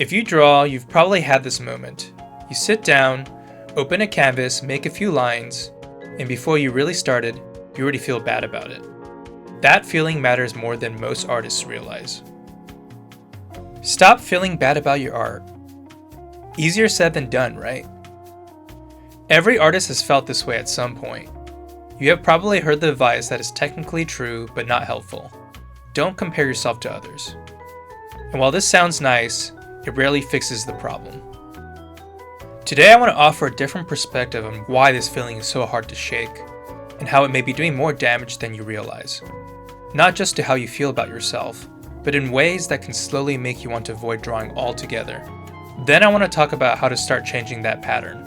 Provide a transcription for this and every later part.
If you draw, you've probably had this moment. You sit down, open a canvas, make a few lines, and before you really started, you already feel bad about it. That feeling matters more than most artists realize. Stop feeling bad about your art. Easier said than done, right? Every artist has felt this way at some point. You have probably heard the advice that is technically true but not helpful. Don't compare yourself to others. And while this sounds nice, it rarely fixes the problem. Today I want to offer a different perspective on why this feeling is so hard to shake, and how it may be doing more damage than you realize. Not just to how you feel about yourself, but in ways that can slowly make you want to avoid drawing altogether. Then I want to talk about how to start changing that pattern.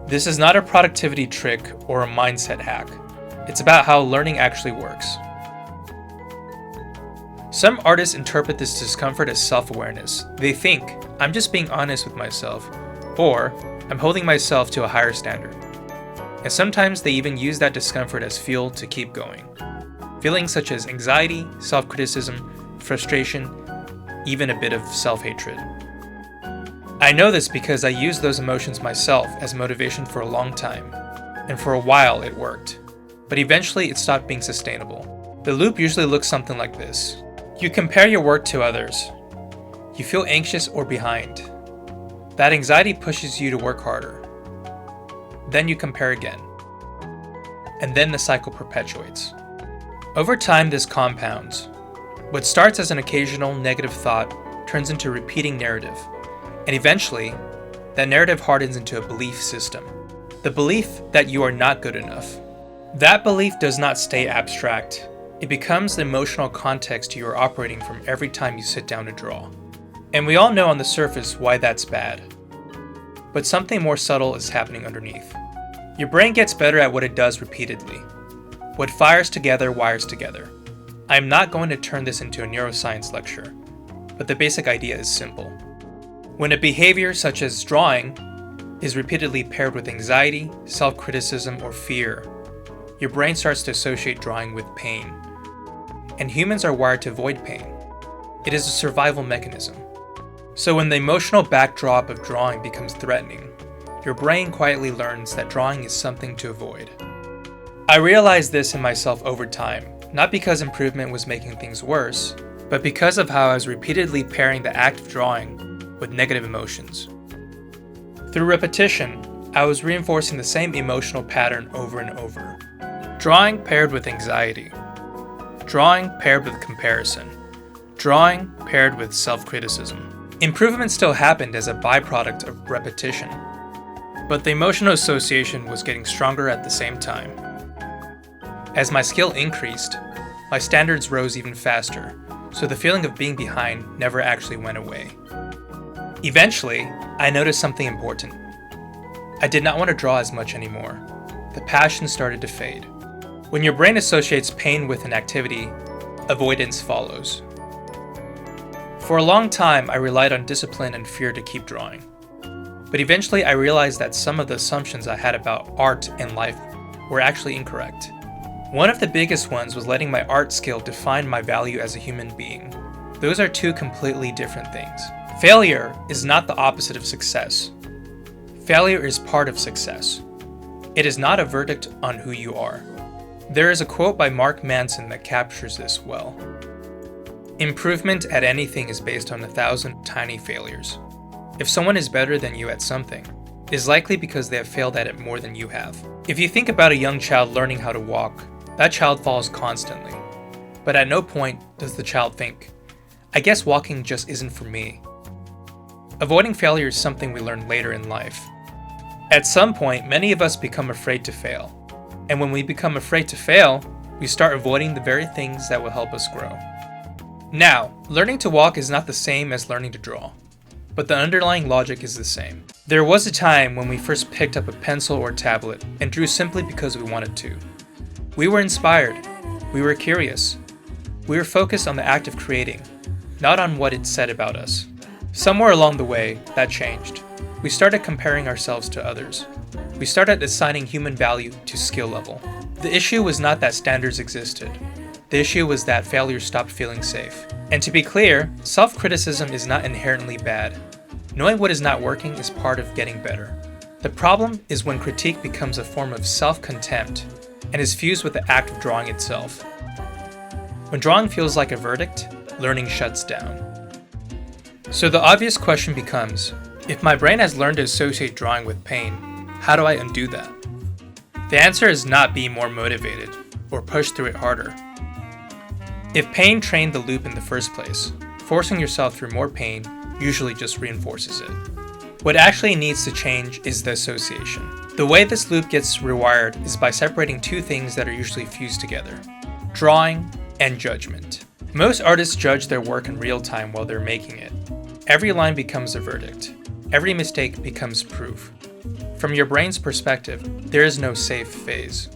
This is not a productivity trick or a mindset hack. It's about how learning actually works. Some artists interpret this discomfort as self-awareness. They think, I'm just being honest with myself, or I'm holding myself to a higher standard. And sometimes they even use that discomfort as fuel to keep going. Feelings such as anxiety, self-criticism, frustration, even a bit of self-hatred. I know this because I used those emotions myself as motivation for a long time, and for a while it worked. But eventually it stopped being sustainable. The loop usually looks something like this. You compare your work to others. You feel anxious or behind. That anxiety pushes you to work harder. Then you compare again. And then the cycle perpetuates. Over time, this compounds. What starts as an occasional negative thought turns into a repeating narrative. And eventually, that narrative hardens into a belief system. The belief that you are not good enough. That belief does not stay abstract. It becomes the emotional context you are operating from every time you sit down to draw. And we all know on the surface why that's bad. But something more subtle is happening underneath. Your brain gets better at what it does repeatedly. What fires together wires together. I am not going to turn this into a neuroscience lecture, but the basic idea is simple. When a behavior such as drawing is repeatedly paired with anxiety, self-criticism, or fear, your brain starts to associate drawing with pain. And humans are wired to avoid pain. It is a survival mechanism. So when the emotional backdrop of drawing becomes threatening, your brain quietly learns that drawing is something to avoid. I realized this in myself over time, not because improvement was making things worse, but because of how I was repeatedly pairing the act of drawing with negative emotions. Through repetition, I was reinforcing the same emotional pattern over and over. Drawing paired with anxiety. Drawing paired with comparison. Drawing paired with self-criticism. Improvement still happened as a byproduct of repetition, but the emotional association was getting stronger at the same time. As my skill increased, my standards rose even faster, so the feeling of being behind never actually went away. Eventually, I noticed something important. I did not want to draw as much anymore. The passion started to fade. When your brain associates pain with an activity, avoidance follows. For a long time, I relied on discipline and fear to keep drawing. But eventually, I realized that some of the assumptions I had about art and life were actually incorrect. One of the biggest ones was letting my art skill define my value as a human being. Those are two completely different things. Failure is not the opposite of success. Failure is part of success. It is not a verdict on who you are. There is a quote by Mark Manson that captures this well. Improvement at anything is based on 1,000 tiny failures. If someone is better than you at something, it is likely because they have failed at it more than you have. If you think about a young child learning how to walk, that child falls constantly. But at no point does the child think, I guess walking just isn't for me. Avoiding failure is something we learn later in life. At some point, many of us become afraid to fail. And when we become afraid to fail, we start avoiding the very things that will help us grow. Now, learning to walk is not the same as learning to draw, but the underlying logic is the same. There was a time when we first picked up a pencil or tablet and drew simply because we wanted to. We were inspired. We were curious. We were focused on the act of creating, not on what it said about us. Somewhere along the way, that changed. We started comparing ourselves to others. We started assigning human value to skill level. The issue was not that standards existed. The issue was that failure stopped feeling safe. And to be clear, self-criticism is not inherently bad. Knowing what is not working is part of getting better. The problem is when critique becomes a form of self-contempt and is fused with the act of drawing itself. When drawing feels like a verdict, learning shuts down. So the obvious question becomes, if my brain has learned to associate drawing with pain, how do I undo that? The answer is not be more motivated or push through it harder. If pain trained the loop in the first place, forcing yourself through more pain usually just reinforces it. What actually needs to change is the association. The way this loop gets rewired is by separating two things that are usually fused together: drawing and judgment. Most artists judge their work in real time while they're making it. Every line becomes a verdict. Every mistake becomes proof. From your brain's perspective, there is no safe phase.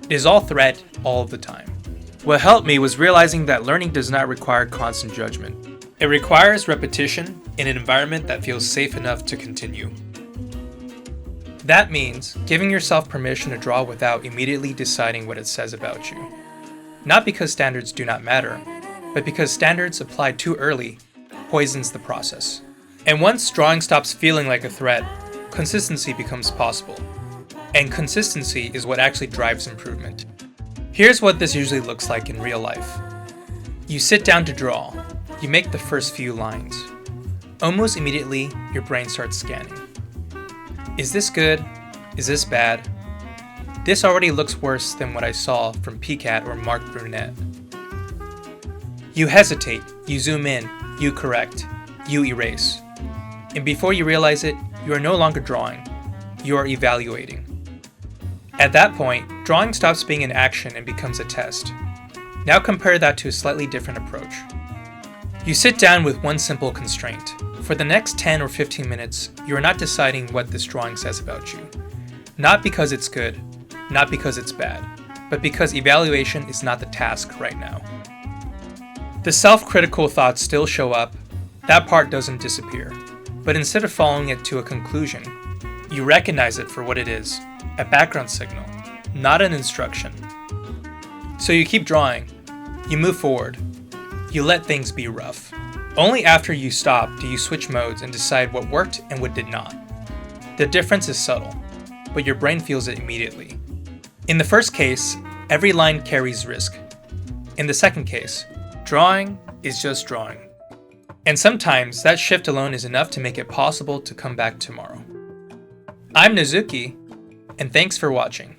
It is all threat all of the time. What helped me was realizing that learning does not require constant judgment. It requires repetition in an environment that feels safe enough to continue. That means giving yourself permission to draw without immediately deciding what it says about you. Not because standards do not matter, but because standards applied too early poisons the process. And once drawing stops feeling like a threat, consistency becomes possible. And consistency is what actually drives improvement. Here's what this usually looks like in real life. You sit down to draw. You make the first few lines. Almost immediately, your brain starts scanning. Is this good? Is this bad? This already looks worse than what I saw from Picat or Mark Brunette. You hesitate, you zoom in, you correct, you erase. And before you realize it, you are no longer drawing, you are evaluating. At that point, drawing stops being an action and becomes a test. Now compare that to a slightly different approach. You sit down with one simple constraint. For the next 10 or 15 minutes, you are not deciding what this drawing says about you. Not because it's good, not because it's bad, but because evaluation is not the task right now. The self-critical thoughts still show up. That part doesn't disappear. But instead of following it to a conclusion, you recognize it for what it is, a background signal, not an instruction. So you keep drawing, you move forward, you let things be rough. Only after you stop do you switch modes and decide what worked and what did not. The difference is subtle, but your brain feels it immediately. In the first case, every line carries risk. In the second case, drawing is just drawing. And sometimes that shift alone is enough to make it possible to come back tomorrow. I'm Nozuki, and thanks for watching.